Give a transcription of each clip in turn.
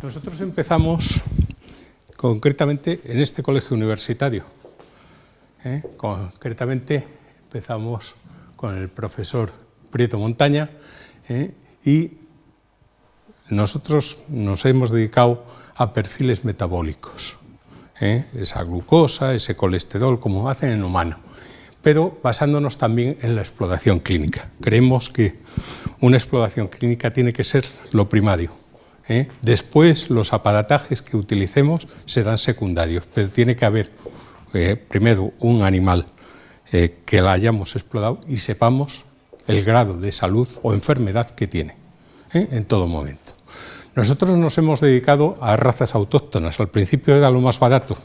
Nosotros empezamos concretamente en este colegio universitario. Concretamente empezamos con el profesor Prieto Montaña y nosotros nos hemos dedicado a perfiles metabólicos. Esa glucosa, ese colesterol, como hacen en humano, pero basándonos también en la exploración clínica. Creemos que una exploración clínica tiene que ser lo primario. Después los aparatajes que utilicemos serán secundarios, pero tiene que haber primero un animal que la hayamos explorado y sepamos el grado de salud o enfermedad que tiene en todo momento. Nosotros nos hemos dedicado a razas autóctonas. Al principio era lo más barato,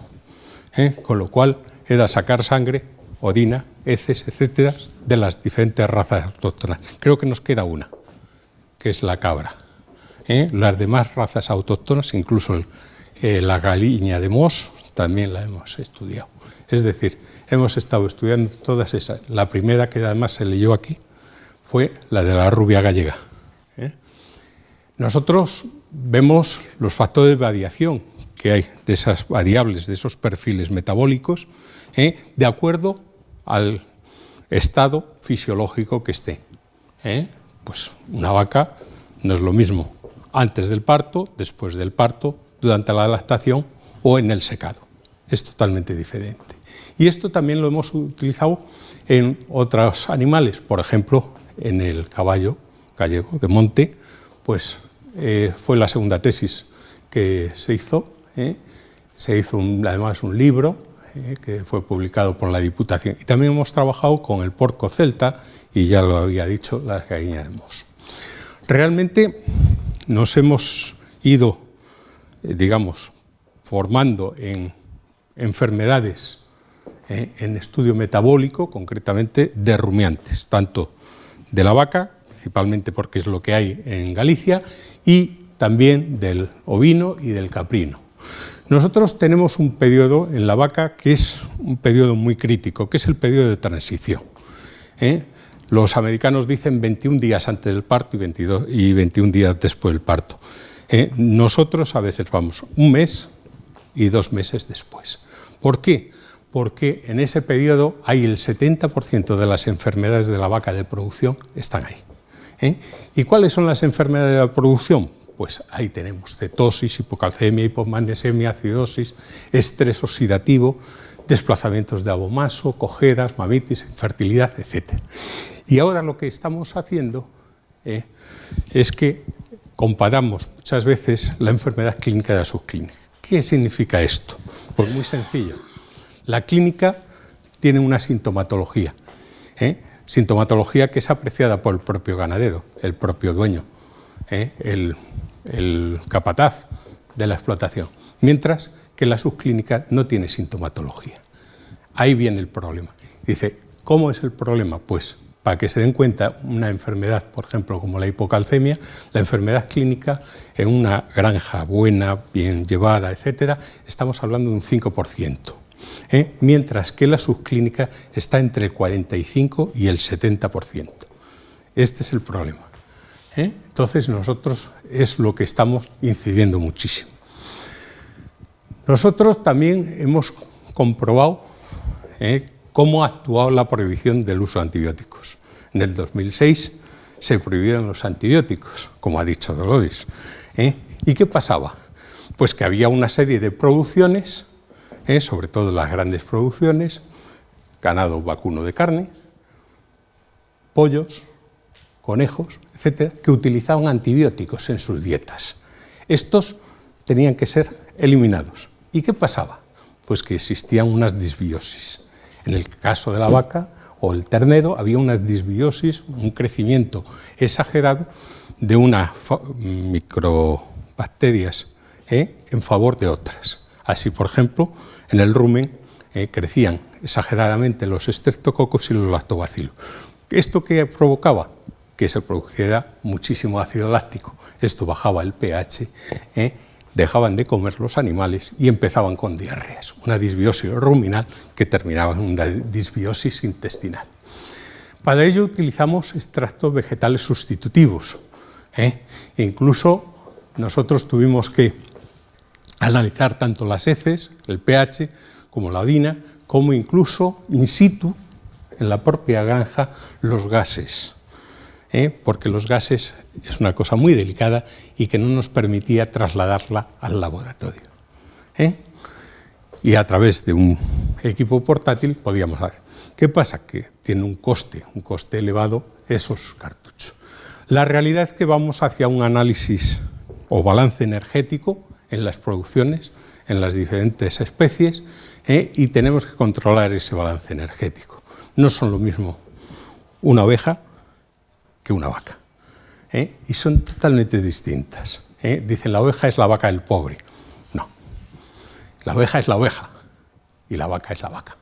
con lo cual era sacar sangre, orina, heces, etcétera, de las diferentes razas autóctonas. Creo que nos queda una, que es la cabra. Las demás razas autóctonas, incluso la galiña de Mos, también la hemos estudiado. Es decir, hemos estado estudiando todas esas. La primera, que además se leyó aquí, fue la de la rubia gallega. Nosotros vemos los factores de variación que hay de esas variables, de esos perfiles metabólicos, de acuerdo al estado fisiológico que esté. Pues una vaca no es lo mismo antes del parto, después del parto, durante la lactación o en el secado. Es totalmente diferente. Y esto también lo hemos utilizado en otros animales, por ejemplo, en el caballo gallego de monte, pues fue la segunda tesis que se hizo. Se hizo además un libro que fue publicado por la Diputación. Y también hemos trabajado con el porco celta y ya lo había dicho, las gallinas de Mos. Realmente nos hemos ido, digamos, formando en enfermedades en estudio metabólico, concretamente de rumiantes, tanto de la vaca, principalmente porque es lo que hay en Galicia, y también del ovino y del caprino. Nosotros tenemos un periodo en la vaca que es un periodo muy crítico, que es el periodo de transición. Los americanos dicen 21 días antes del parto y 21 días después del parto. Nosotros a veces vamos un mes y 2 meses después. ¿Por qué? Porque en ese periodo hay el 70% de las enfermedades de la vaca de producción están ahí. ¿Y cuáles son las enfermedades de la producción? Pues ahí tenemos cetosis, hipocalcemia, hipomagnesemia, acidosis, estrés oxidativo, desplazamientos de abomaso, cojeras, mamitis, infertilidad, etc. Y ahora lo que estamos haciendo es que comparamos muchas veces la enfermedad clínica de la subclínica. ¿Qué significa esto? Pues muy sencillo. La clínica tiene una sintomatología, sintomatología que es apreciada por el propio ganadero, el propio dueño, el capataz de la explotación, mientras que la subclínica no tiene sintomatología. Ahí viene el problema. Dice, ¿cómo es el problema? Pues para que se den cuenta, una enfermedad, por ejemplo, como la hipocalcemia, la enfermedad clínica en una granja buena, bien llevada, etcétera, estamos hablando de un 5%, mientras que la subclínica está entre el 45 y el 70%. Este es el problema. Entonces, nosotros es lo que estamos incidiendo muchísimo. Nosotros también hemos comprobado cómo ha actuado la prohibición del uso de antibióticos. En el 2006 se prohibieron los antibióticos, como ha dicho Dolores. ¿Y qué pasaba? Pues que había una serie de producciones, sobre todo las grandes producciones, ganado vacuno de carne, pollos, conejos, etcétera, que utilizaban antibióticos en sus dietas. Estos tenían que ser eliminados. ¿Y qué pasaba? Pues que existían unas disbiosis. En el caso de la vaca o el ternero había unas disbiosis, un crecimiento exagerado de unas microbacterias en favor de otras. Así, por ejemplo, en el rumen crecían exageradamente los streptococos y los lactobacilos. ¿Esto qué provocaba? Que se produjera muchísimo ácido láctico. Esto bajaba el pH, dejaban de comer los animales y empezaban con diarreas, una disbiosis ruminal que terminaba en una disbiosis intestinal. Para ello utilizamos extractos vegetales sustitutivos, incluso nosotros tuvimos que analizar tanto las heces, el pH, como la orina, como incluso in situ, en la propia granja, los gases, porque los gases es una cosa muy delicada y que no nos permitía trasladarla al laboratorio. Y a través de un equipo portátil podíamos hacer. ¿Qué pasa? Que tiene un coste elevado esos cartuchos. La realidad es que vamos hacia un análisis o balance energético en las producciones, en las diferentes especies, y tenemos que controlar ese balance energético. No son lo mismo una oveja que una vaca, y son totalmente distintas. Dicen, la oveja es la vaca del pobre. No, la oveja es la oveja y la vaca es la vaca.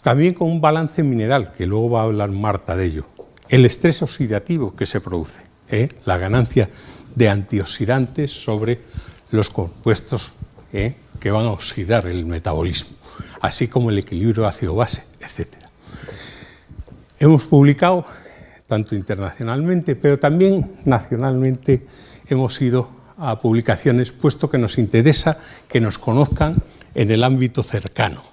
También con un balance mineral, que luego va a hablar Marta de ello. El estrés oxidativo que se produce, la ganancia de antioxidantes sobre los compuestos que van a oxidar el metabolismo, así como el equilibrio ácido-base, etc. Hemos publicado, tanto internacionalmente, pero también nacionalmente, hemos ido a publicaciones, puesto que nos interesa que nos conozcan en el ámbito cercano.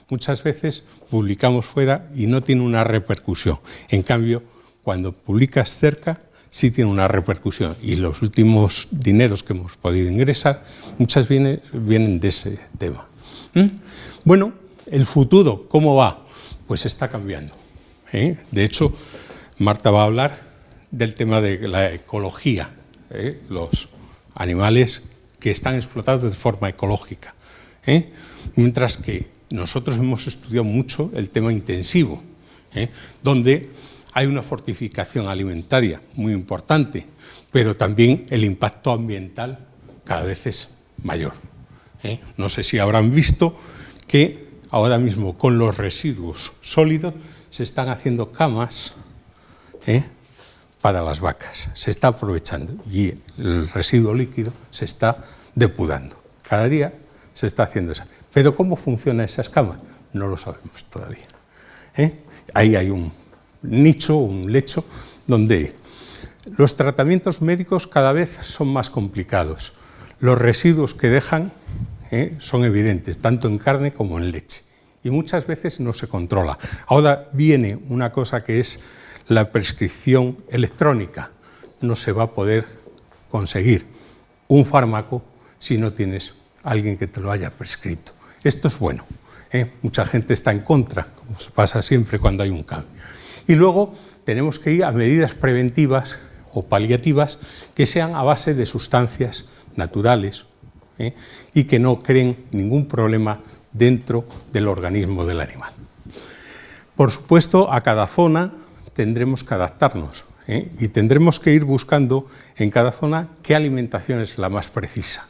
Muchas veces publicamos fuera y no tiene una repercusión. En cambio, cuando publicas cerca, sí tiene una repercusión. Y los últimos dineros que hemos podido ingresar, muchas vienen de ese tema. Bueno, el futuro, ¿cómo va? Pues está cambiando. De hecho, Marta va a hablar del tema de la ecología, los animales que están explotados de forma ecológica. Mientras que nosotros hemos estudiado mucho el tema intensivo, donde hay una fortificación alimentaria muy importante, pero también el impacto ambiental cada vez es mayor. No sé si habrán visto que ahora mismo con los residuos sólidos se están haciendo camas para las vacas, se está aprovechando y el residuo líquido se está depurando. Cada día se está haciendo eso. Pero ¿cómo funcionan esas camas? No lo sabemos todavía. Ahí hay un nicho, un lecho, donde los tratamientos médicos cada vez son más complicados. Los residuos que dejan son evidentes, tanto en carne como en leche, y muchas veces no se controla. Ahora viene una cosa que es la prescripción electrónica. No se va a poder conseguir un fármaco si no tienes alguien que te lo haya prescrito. Esto es bueno. Mucha gente está en contra, como pasa siempre cuando hay un cambio. Y luego tenemos que ir a medidas preventivas o paliativas que sean a base de sustancias naturales y que no creen ningún problema dentro del organismo del animal. Por supuesto, a cada zona tendremos que adaptarnos y tendremos que ir buscando en cada zona qué alimentación es la más precisa.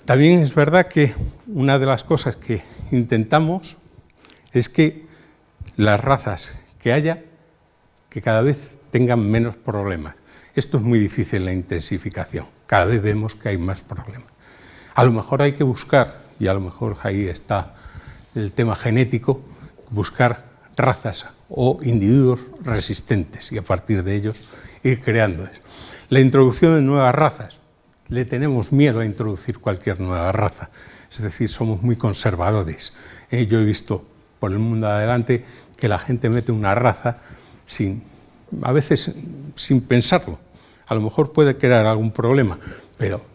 También es verdad que una de las cosas que intentamos es que las razas que haya, que cada vez tengan menos problemas. Esto es muy difícil en la intensificación, cada vez vemos que hay más problemas. A lo mejor hay que buscar, y a lo mejor ahí está el tema genético, buscar razas o individuos resistentes y a partir de ellos ir creando eso. La introducción de nuevas razas, le tenemos miedo a introducir cualquier nueva raza, es decir, somos muy conservadores. Yo he visto por el mundo adelante que la gente mete una raza a veces sin pensarlo. A lo mejor puede crear algún problema, pero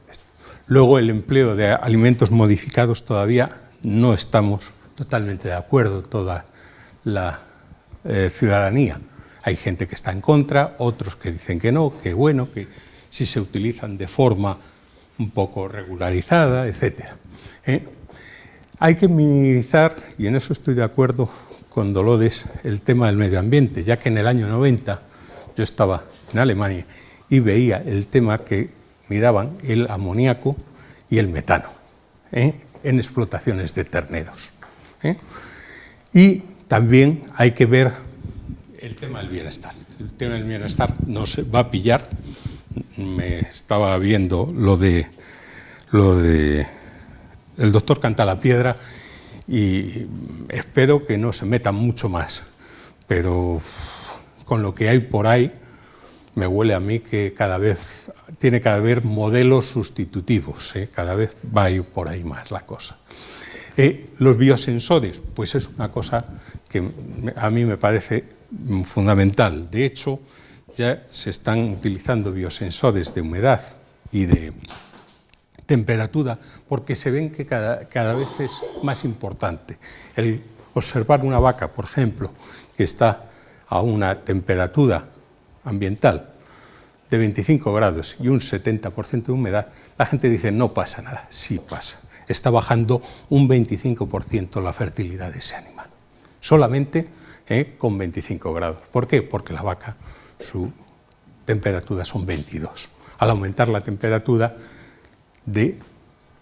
luego el empleo de alimentos modificados todavía no estamos totalmente de acuerdo, toda la ciudadanía. Hay gente que está en contra, otros que dicen que no, que bueno, que si se utilizan de forma un poco regularizada, etc. Hay que minimizar, y en eso estoy de acuerdo con Dolores, el tema del medio ambiente, ya que en el año 90 yo estaba en Alemania y veía el tema que miraban el amoníaco y el metano en explotaciones de terneros. Y también hay que ver el tema del bienestar. El tema del bienestar nos va a pillar. Me estaba viendo lo de el doctor Cantalapiedra y espero que no se metan mucho más, pero con lo que hay por ahí me huele a mí que tiene que haber modelos sustitutivos, cada vez va a ir por ahí más la cosa. Los biosensores, pues es una cosa que a mí me parece fundamental. De hecho, ya se están utilizando biosensores de humedad y de temperatura porque se ven que cada vez es más importante. El observar una vaca, por ejemplo, que está a una temperatura ambiental de 25 grados y un 70% de humedad, la gente dice no pasa nada. Sí pasa. Está bajando un 25% la fertilidad de ese animal. Solamente con 25 grados. ¿Por qué? Porque la vaca, su temperatura son 22. Al aumentar la temperatura,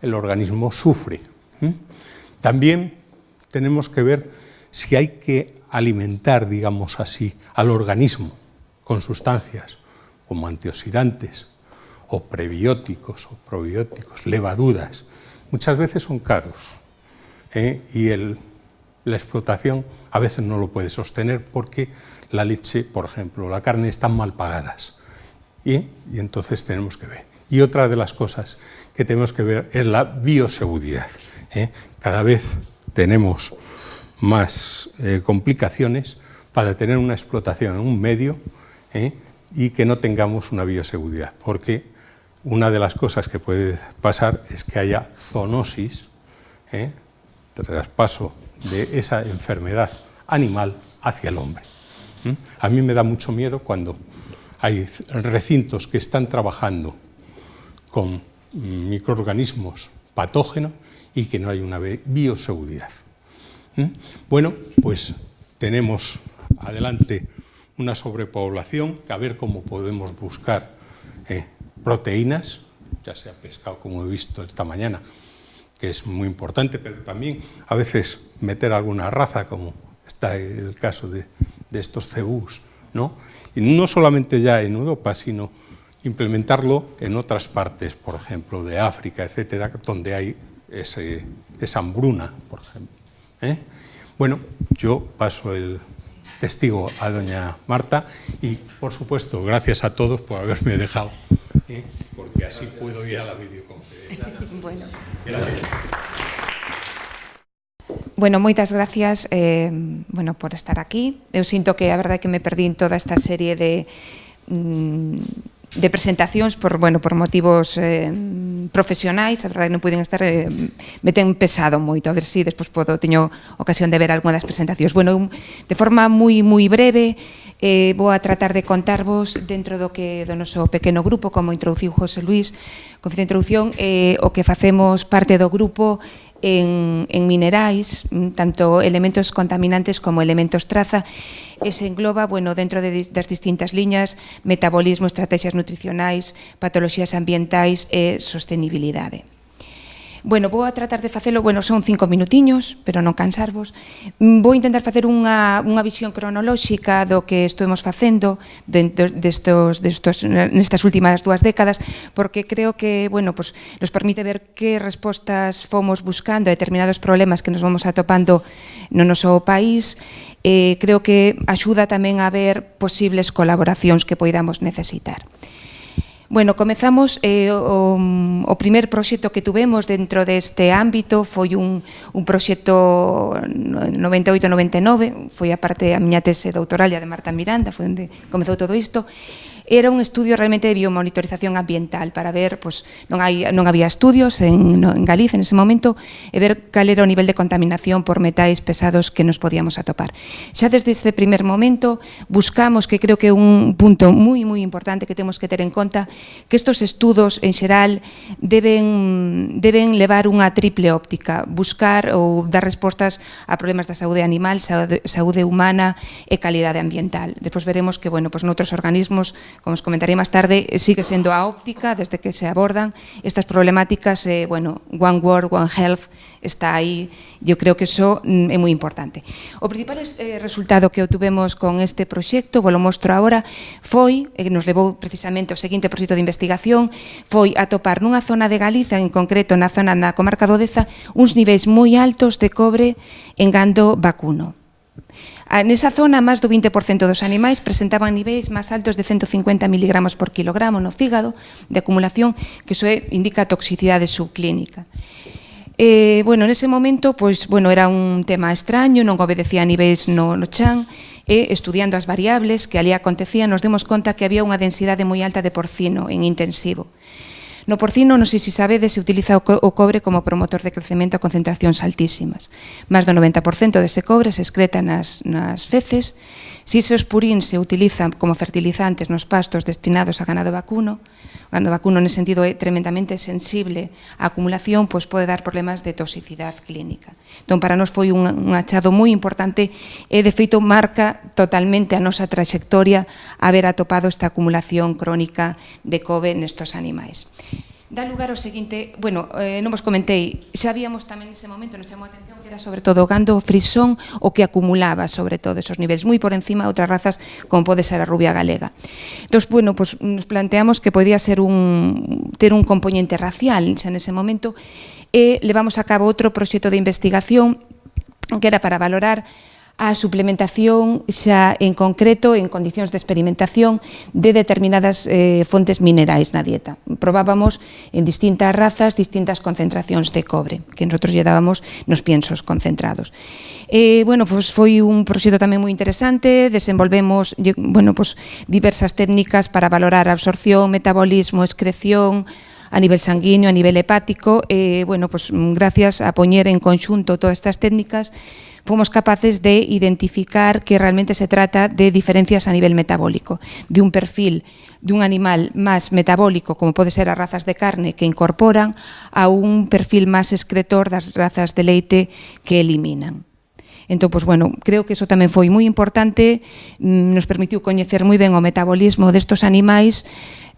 el organismo sufre. También tenemos que ver si hay que alimentar, digamos así, al organismo con sustancias como antioxidantes o prebióticos o probióticos, levaduras. Muchas veces son caros y la explotación a veces no lo puede sostener porque la leche, por ejemplo, la carne están mal pagadas y entonces tenemos que ver. Y otra de las cosas que tenemos que ver es la bioseguridad. Cada vez tenemos más complicaciones para tener una explotación en un medio y que no tengamos una bioseguridad, porque una de las cosas que puede pasar es que haya zoonosis, traspaso de esa enfermedad animal hacia el hombre. A mí me da mucho miedo cuando hay recintos que están trabajando con microorganismos patógenos y que no hay una bioseguridad. Bueno, pues tenemos adelante una sobrepoblación, a ver cómo podemos buscar proteínas, ya sea pescado como he visto esta mañana, que es muy importante, pero también a veces meter alguna raza, como está el caso de estos cebús, ¿no? Y no solamente ya en Europa, sino implementarlo en otras partes, por ejemplo, de África, etcétera, donde hay esa hambruna, por ejemplo. Bueno, yo paso el testigo a doña Marta y, por supuesto, gracias a todos por haberme dejado, porque así puedo ir a la videoconferencia. Bueno. Gracias. Bueno, moitas gracias por estar aquí. Eu sinto que a verdade é que me perdín toda esta serie de presentacións por motivos profesionais, a verdade non puiden estar, me ten pesado moito, a ver se despois teño ocasión de ver algunha das presentacións. Bueno, de forma moi breve, vou a tratar de contarvos dentro do noso pequeno grupo, como introduciu José Luis, con fin de introducción, o que facemos parte do grupo en minerais, tanto elementos contaminantes como elementos traza, e se engloba, dentro das distintas liñas, metabolismo, estrategias nutricionais, patoloxías ambientais e sostenibilidade. Vou a tratar de facelo, son 5 minutiños, pero non cansarvos. Vou intentar facer unha visión cronolóxica do que estuvemos facendo nestas últimas 2 décadas, porque creo que, nos permite ver que respostas fomos buscando a determinados problemas que nos vamos atopando no noso país. Creo que axuda tamén a ver posibles colaboracións que poidamos necesitar. Comezamos o primer proxecto que tuvemos dentro deste ámbito foi un proxecto 98-99, foi a parte a miña tese doutoralia de Marta Miranda, foi onde comezou todo isto. Era un estudio realmente de biomonitorización ambiental para ver, non había estudios en Galicia en ese momento, e ver cal era o nivel de contaminación por metais pesados que nos podíamos atopar. Xa desde este primer momento buscamos, que creo que é un punto moi importante que temos que ter en conta, que estos estudos en xeral deben levar unha triple óptica, buscar ou dar respostas a problemas da saúde animal, saúde humana e calidade ambiental. Despois veremos que, noutros organismos, como os comentaré máis tarde, sigue sendo a óptica desde que se abordan estas problemáticas. One World, One Health está aí. Eu creo que iso é moi importante. O principal resultado que obtuvemos con este proxecto, vos lo mostro agora, foi, que nos levou precisamente ao seguinte proxecto de investigación, foi atopar nunha zona de Galiza, en concreto na comarca do Deza, uns niveis moi altos de cobre en gando vacuno. Nesa zona, máis do 20% dos animais presentaban niveis máis altos de 150 miligramos por kilogramo no fígado de acumulación, que iso indica a toxicidade subclínica. Nese momento, era un tema extraño, non obedecía a niveis no chan, e estudiando as variables que ali acontecían, nos demos conta que había unha densidade moi alta de porcino en intensivo. No porcino, non sei se sabedes, se utiliza o cobre como promotor de crecemento a concentracións altísimas. Más do 90% dese cobre se excreta nas feces. Se esos puríns se utilizan como fertilizantes nos pastos destinados a ganado vacuno, o ganado vacuno nese sentido é tremendamente sensible á acumulación, pois pode dar problemas de toxicidade clínica. Entón, para nós foi un achado moi importante e, de feito, marca totalmente a nosa traxectoria haber atopado esta acumulación crónica de cobre nestos animais. Dá lugar ao seguinte, non vos comentei, xa víamos tamén nese momento, nos chamou a atención que era sobre todo o gando frisón o que acumulaba sobre todo esos niveles, moi por encima de outras razas como pode ser a rubia galega. Entón, nos planteamos que podía ser ter un componente racial xa nese momento e levamos a cabo outro proxecto de investigación que era para valorar a suplementación xa en concreto en condicións de experimentación de determinadas fontes minerais na dieta. Probábamos en distintas razas distintas concentracións de cobre que nosotros lle dábamos nos piensos concentrados. Foi un proxecto tamén moi interesante, desenvolvemos diversas técnicas para valorar a absorción, metabolismo, excreción a nivel sanguíneo, a nivel hepático, gracias a poñer en conxunto todas estas técnicas fomos capaces de identificar que realmente se trata de diferencias a nivel metabólico, de un perfil de un animal máis metabólico, como pode ser as razas de carne que incorporan, a un perfil máis excretor das razas de leite que eliminan. Entón, creo que iso tamén foi moi importante, nos permitiu coñecer moi ben o metabolismo destos animais,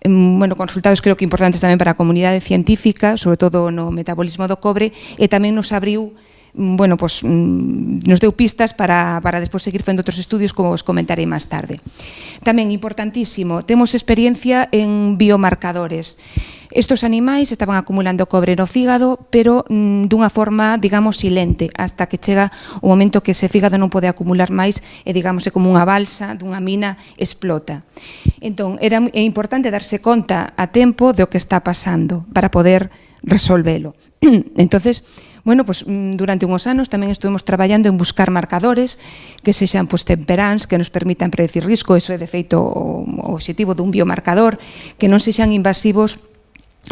con resultados creo que importantes tamén para a comunidade científica, sobre todo no metabolismo do cobre, e tamén nos abriu nos deu pistas para despois seguir fendo outros estudios como os comentarei máis tarde. Tamén importantísimo, temos experiencia en biomarcadores. Estos animais estaban acumulando cobre no fígado, pero dunha forma, digamos, silente, hasta que chega o momento que ese fígado non pode acumular máis e, digamos, é como unha balsa dunha mina explota. Entón, é importante darse conta a tempo do que está pasando para poder resolvelo. Entonces, durante uns anos tamén estuvemos traballando en buscar marcadores que sexan temperáns, que nos permitan predecir risco, eso é de feito o obxectivo dun biomarcador, que non sexan invasivos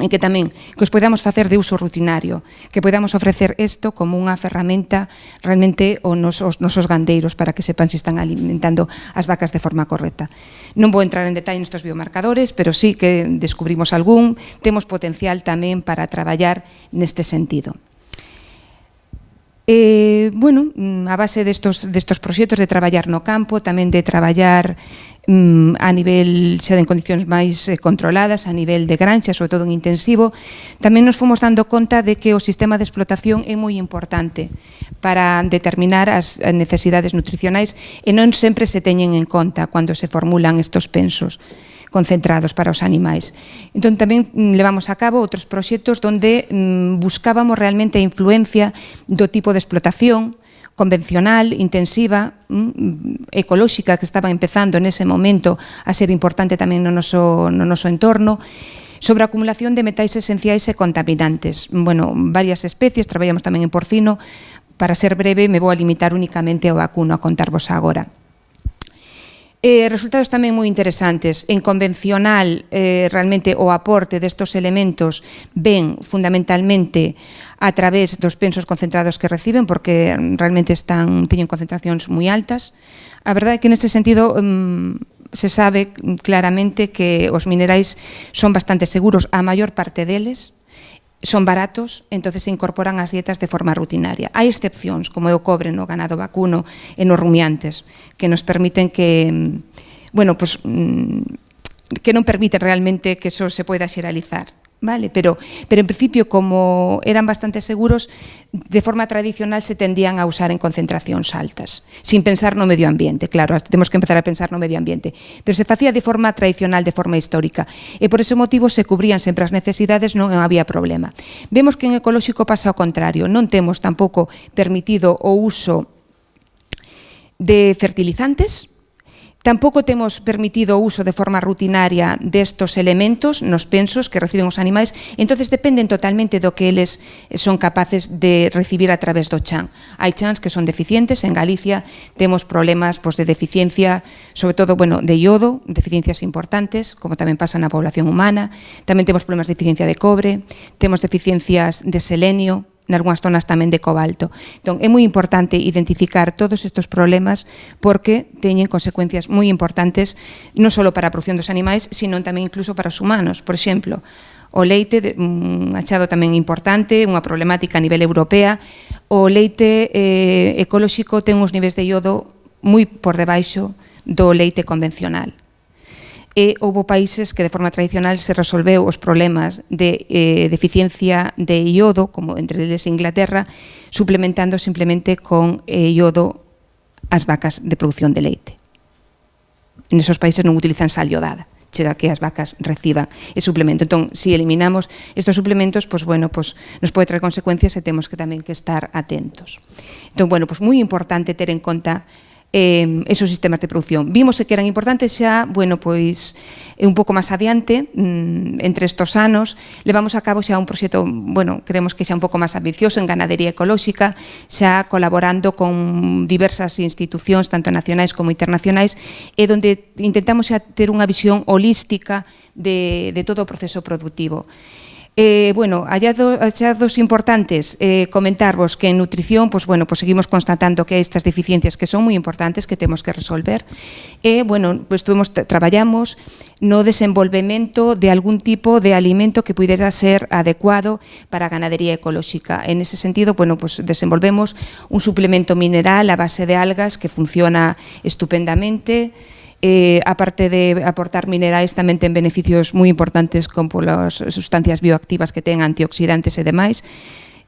e que tamén que os podamos facer de uso rutinario, que podamos ofrecer isto como unha ferramenta realmente aos nosos gandeiros para que sepan se están alimentando as vacas de forma correcta. Non vou entrar en detalle nestes biomarcadores, pero sí que descubrimos algún, temos potencial tamén para traballar neste sentido. A base destos proxectos de traballar no campo, tamén de traballar a nivel xa en condicións máis controladas, a nivel de granxa, sobre todo en intensivo, tamén nos fomos dando conta de que o sistema de explotación é moi importante para determinar as necesidades nutricionais e non sempre se teñen en conta cando se formulan estos pensos concentrados para os animais. Entón, tamén levamos a cabo outros proxectos onde buscábamos realmente a influencia do tipo de explotación convencional, intensiva, ecolóxica, que estaba empezando nese momento a ser importante tamén no noso entorno, sobre a acumulación de metais esenciais e contaminantes. Varias especies, traballamos tamén en porcino. Para ser breve, me vou a limitar únicamente ao vacuno, a contarvos agora. Resultados tamén moi interesantes. En convencional, realmente o aporte destos elementos ven fundamentalmente a través dos pensos concentrados que reciben, porque realmente teñen concentracións moi altas. A verdade é que neste sentido se sabe claramente que os minerais son bastante seguros, a maior parte deles, son baratos, entonces se incorporan ás dietas de forma rutinaria. Hai excepcións, como é o cobre no ganado vacuno e nos rumiantes, que nos permiten que non permiten realmente que eso se poida xeralizar. Vale, pero en principio, como eran bastante seguros, de forma tradicional se tendían a usar en concentracións altas, sin pensar no medio ambiente. Claro, temos que empezar a pensar no medio ambiente, pero se facía de forma tradicional, de forma histórica, e por ese motivo se cubrían sempre as necesidades, non había problema. Vemos que en ecolóxico pasa ao contrario, non temos tampouco permitido o uso de fertilizantes. Tampouco temos permitido o uso de forma rutinaria destos elementos nos pensos que reciben os animais, entonces dependen totalmente do que eles son capaces de recibir a través do chan. Hai chans que son deficientes, en Galicia temos problemas de deficiencia, sobre todo de iodo, deficiencias importantes, como tamén pasa na población humana, tamén temos problemas de deficiencia de cobre, temos deficiencias de selenio, nalgúnas zonas tamén de cobalto. Entón, é moi importante identificar todos estes problemas porque teñen consecuencias moi importantes non só para a produción dos animais, sino tamén incluso para os humanos. Por exemplo, o leite, un achado tamén importante, unha problemática a nivel europea, o leite ecolóxico ten uns niveis de iodo moi por debaixo do leite convencional. E houve países que de forma tradicional se resolveu os problemas de deficiencia de iodo, como entre eles Inglaterra, suplementando simplemente con iodo as vacas de produción de leite. En esos países non utilizan sal iodada, chega que as vacas reciban ese suplemento. Entón, se eliminamos estos suplementos, nos pode traer consecuencias e temos que tamén que estar atentos. Entón, moi importante ter en conta esos sistemas de producción. Vimos que eran importantes xa, un pouco máis adiante, entre estos anos, levamos a cabo xa un proxecto, creemos que xa un pouco máis ambicioso en ganadería ecolóxica, xa colaborando con diversas institucións, tanto nacionais como internacionais, e onde intentamos xa ter unha visión holística de todo o proceso productivo. Hallados importantes, comentarvos que en nutrición seguimos constatando que hai estas deficiencias que son moi importantes, que temos que resolver. Traballamos no desenvolvemento de algún tipo de alimento que pudera ser adecuado para a ganadería ecolóxica. En ese sentido, desenvolvemos un suplemento mineral a base de algas que funciona estupendamente. Aparte de aportar minerais, tamén ten beneficios moi importantes como polas sustancias bioactivas que ten, antioxidantes e demais.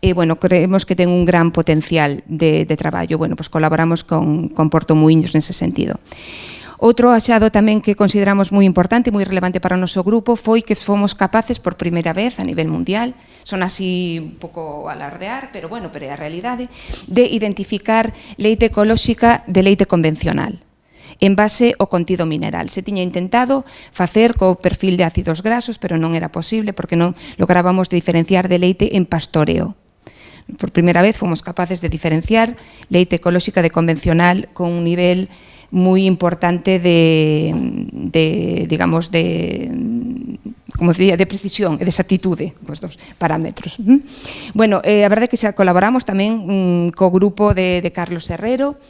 Creemos que ten un gran potencial de traballo. Colaboramos con Porto Muíños nese sentido. Outro achado tamén que consideramos moi importante, moi relevante para o noso grupo, foi que fomos capaces por primeira vez a nivel mundial, son así un pouco alardear, pero é a realidade, de identificar leite ecolóxica de leite convencional en base ao contido mineral. Se tiña intentado facer co perfil de ácidos grasos, pero non era posible porque non lográbamos diferenciar de leite en pastoreo. Por primeira vez fomos capaces de diferenciar leite ecolóxica de convencional con un nivel moi importante de precisión e de exactitude, cos dos parámetros. A verdade é que xa colaboramos tamén co grupo de Carlos Herrero,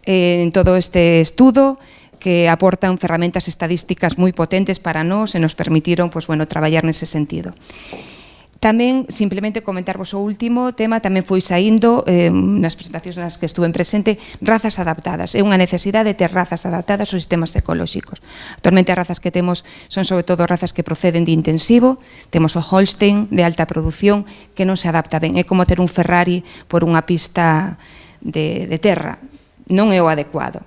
en todo este estudo que aportan ferramentas estadísticas moi potentes para nós e nos permitiron traballar nese sentido. Tamén, simplemente comentarvos o último tema, tamén foi saindo nas presentacións nas que estuve presente, razas adaptadas. É unha necesidade ter razas adaptadas aos sistemas ecolóxicos. Actualmente as razas que temos son sobre todo razas que proceden de intensivo, temos o Holstein de alta produción que non se adapta ben, é como ter un Ferrari por unha pista de terra. Non é o adecuado,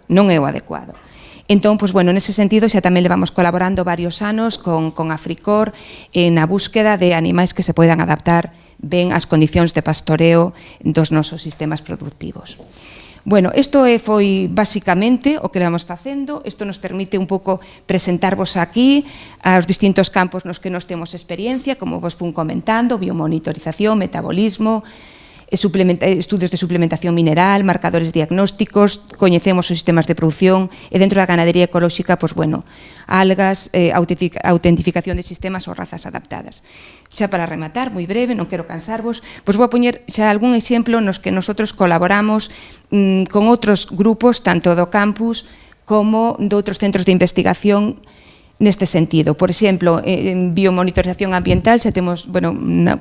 Entón, nese sentido, xa tamén levamos colaborando varios anos con Africor na búsqueda de animais que se poidan adaptar ben ás condicións de pastoreo dos nosos sistemas productivos. Isto foi basicamente o que levamos facendo. Isto nos permite un pouco presentarvos aquí aos distintos campos nos que nos temos experiencia, como vos fun comentando, biomonitorización, metabolismo, estudios de suplementación mineral, marcadores diagnósticos, coñecemos os sistemas de produción e dentro da ganadería ecolóxica, algas, autentificación de sistemas ou razas adaptadas. Xa para rematar, moi breve, non quero cansarvos, vou a poñer xa algún exemplo nos que nosotros colaboramos con outros grupos, tanto do campus como de outros centros de investigación neste sentido. Por exemplo, en biomonitorización ambiental, xa temos,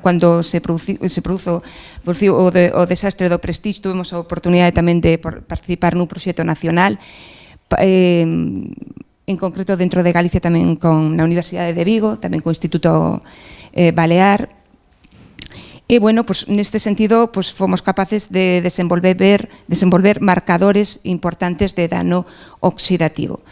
cando se produzo o desastre do Prestige, tuvemos a oportunidade tamén de participar nun proxecto nacional, en concreto dentro de Galicia tamén na Universidade de Vigo, tamén co Instituto Balear. E, neste sentido, fomos capaces de desenvolver marcadores importantes de dano oxidativo.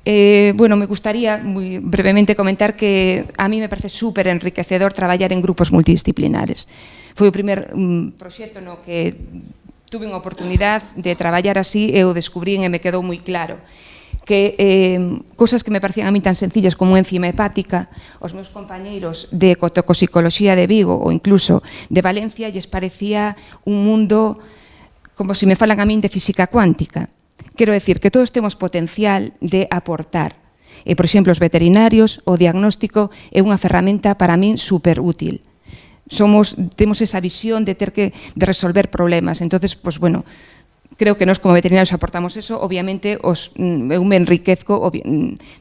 Me gustaría moi brevemente comentar que a mí me parece super enriquecedor traballar en grupos multidisciplinares. Foi o primer proxecto no que tuve unha oportunidade de traballar así e o descubrín e me quedou moi claro que cousas que me parecían a mí tan sencillas como enzima hepática, os meus compañeiros de toxicoloxía de Vigo ou incluso de Valencia lles parecía un mundo como se me falan a min de física cuántica. Quero decir que todos temos potencial de aportar. E, por exemplo, os veterinarios, o diagnóstico é unha ferramenta para min super útil. Temos esa visión de ter que resolver problemas. Entonces, pues bueno, creo que nós como veterinarios aportamos eso. Obviamente, eu me enriquezco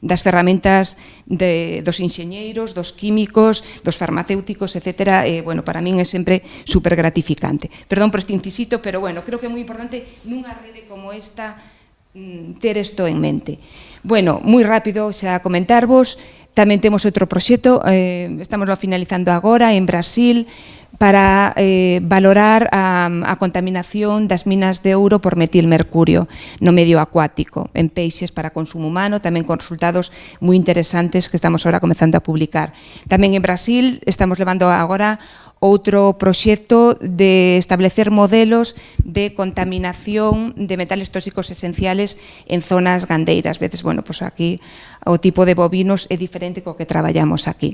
das ferramentas dos enxeñeiros, dos químicos, dos farmacéuticos, etc. Bueno, para min é sempre super gratificante. Perdón por este incisito, pero bueno, creo que é moi importante nunha rede como esta ter isto en mente. Bueno, moi rápido xa comentarvos, tamén temos outro proxecto, estamos finalizando agora en Brasil, para valorar a contaminación das minas de ouro por metilmercurio no medio acuático, en peixes para consumo humano, tamén con resultados moi interesantes que estamos agora comezando a publicar. Tamén en Brasil estamos levando agora outro proxecto de establecer modelos de contaminación de metales tóxicos esenciales en zonas gandeiras. Veces, bueno, pues aquí o tipo de bovinos é diferente co que traballamos aquí.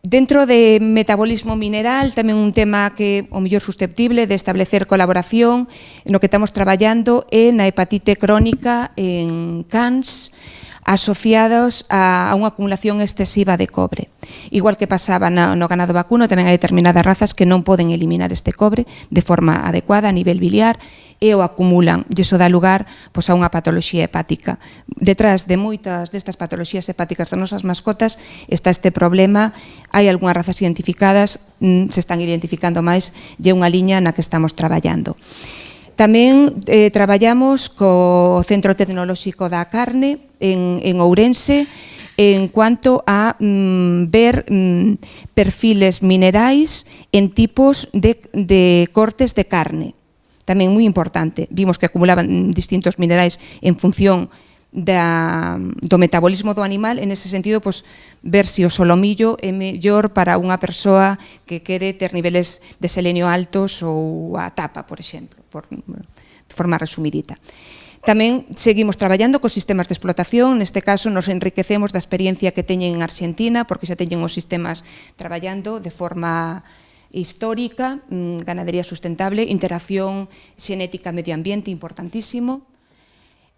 Dentro de metabolismo mineral, tamén un tema que o mellor susceptible de establecer colaboración, no que estamos traballando é na hepatite crónica en cans asociados a unha acumulación excesiva de cobre. Igual que pasaba no ganado vacuno, tamén hai determinadas razas que non poden eliminar este cobre de forma adecuada a nivel biliar e o acumulan, e iso dá lugar a unha patoloxía hepática. Detrás de moitas destas patoloxías hepáticas das nosas mascotas está este problema. Hai algunhas razas identificadas, se están identificando máis, e é unha liña na que estamos traballando. Tamén traballamos co Centro Tecnolóxico da Carne en Ourense en cuanto a ver perfiles minerais en tipos de cortes de carne. Tamén moi importante, vimos que acumulaban distintos minerais en función do metabolismo do animal, en ese sentido, ver se o solomillo é mellor para unha persoa que quere ter niveles de selenio altos ou a tapa, por exemplo, de forma resumidita. Tamén seguimos traballando cos sistemas de explotación, neste caso nos enriquecemos da experiencia que teñen en Argentina, porque xa teñen os sistemas traballando de forma histórica, ganadería sustentable, interacción xenética medio ambiente, importantísimo.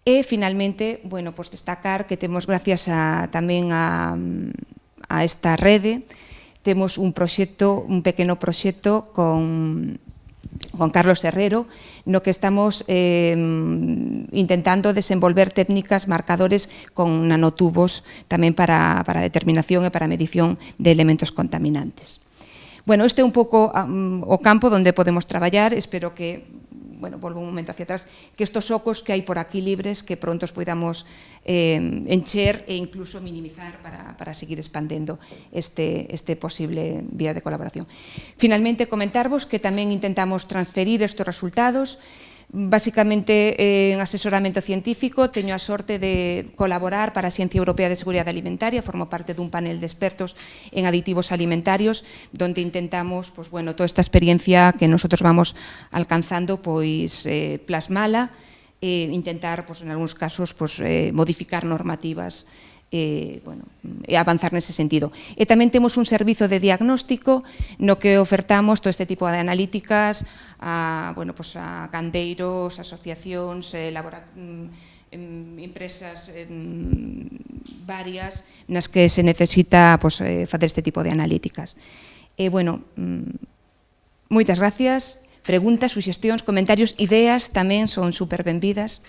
E, finalmente, bueno, pues destacar que temos, gracias tamén a esta rede, temos un pequeno proxecto con Carlos Herrero, no que estamos intentando desenvolver técnicas marcadores con nanotubos tamén para determinación e para medición de elementos contaminantes. Bueno, este é un pouco o campo onde podemos traballar, espero que, bueno, volvo un momento hacia atrás, que estos ocos que hai por aquí libres, que pronto os podamos encher e incluso minimizar para seguir expandendo este posible vía de colaboración. Finalmente, comentarvos que tamén intentamos transferir estes resultados. Básicamente, en asesoramento científico, teño a sorte de colaborar para a Axencia Europea de Seguridade Alimentaria, formo parte dun panel de expertos en aditivos alimentarios, donde intentamos, toda esta experiencia que nosotros vamos alcanzando, plasmala e intentar, en algúns casos, modificar normativas e avanzar nese sentido. E tamén temos un servizo de diagnóstico no que ofertamos todo este tipo de analíticas a gandeiros, asociacións, empresas varias nas que se necesita facer este tipo de analíticas. E, moitas gracias. Preguntas, suxestións, comentarios, ideas tamén son super benvidas.